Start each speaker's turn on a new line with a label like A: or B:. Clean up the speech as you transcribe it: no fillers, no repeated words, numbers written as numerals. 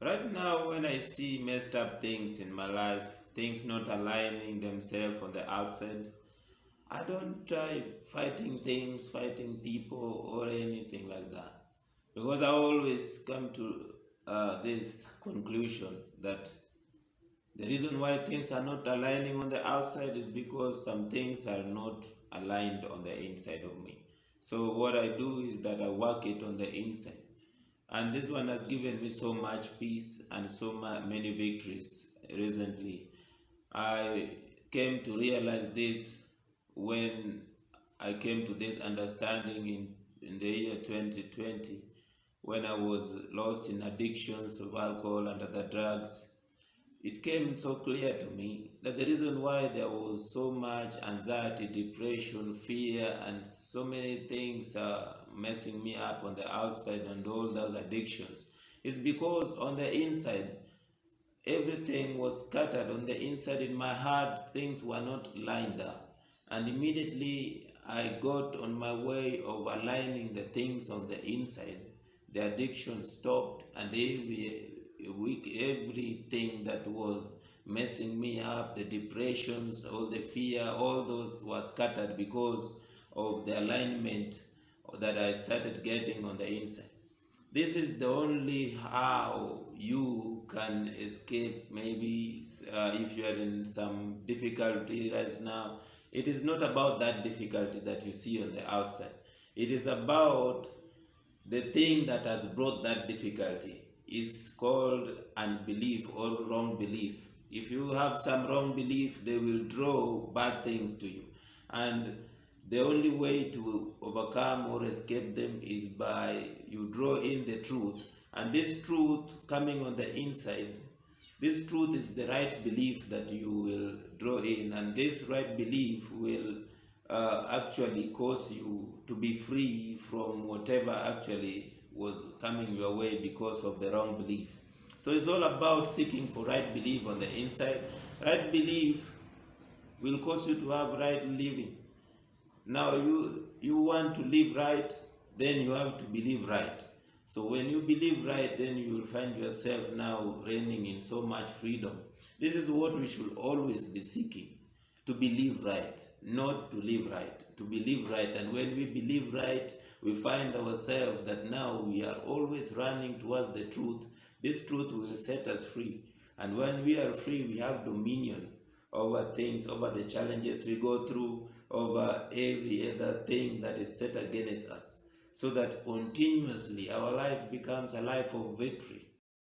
A: Right now, when I see messed up things in my life, things not aligning themselves on the outside, I don't try fighting things, fighting people, or anything like that. Because I always come to this conclusion that the reason why things are not aligning on the outside is because some things are not aligned on the inside of me. So, what I do is that I work it on the inside. And this one has given me so much peace and so many victories recently. I came to realize this when I came to this understanding in the year 2020 when I was lost in addictions of alcohol and other drugs. It came so clear to me that the reason why there was so much anxiety, depression, fear, and so many things messing me up on the outside and all those addictions is because on the inside, everything was scattered. On the inside, in my heart, things were not lined up. And immediately, I got on my way of aligning the things on the inside. The addiction stopped, and everything that was messing me up, the depressions, all the fear, all those were scattered because of the alignment that I started getting on the inside. This is the only how you can escape. Maybe if you are in some difficulty right now, it is not about that difficulty that you see on the outside. It is about the thing that has brought that difficulty. Is called unbelief or wrong belief. If you have some wrong belief, they will draw bad things to you. And the only way to overcome or escape them is by you draw in the truth. And this truth coming on the inside, this truth is the right belief that you will draw in. And this right belief will actually cause you to be free from whatever actually was coming your way because of the wrong belief. So it's all about seeking for right belief on the inside. Right belief will cause you to have right living. Now you want to live right, then you have to believe right. So when you believe right, then you will find yourself now reigning in so much freedom. This is what we should always be seeking. To believe right, not to live right, to believe right. And when we believe right, we find ourselves that now we are always running towards the truth. This truth will set us free. And when we are free, we have dominion over things, over the challenges we go through, over every other thing that is set against us. So that continuously our life becomes a life of victory.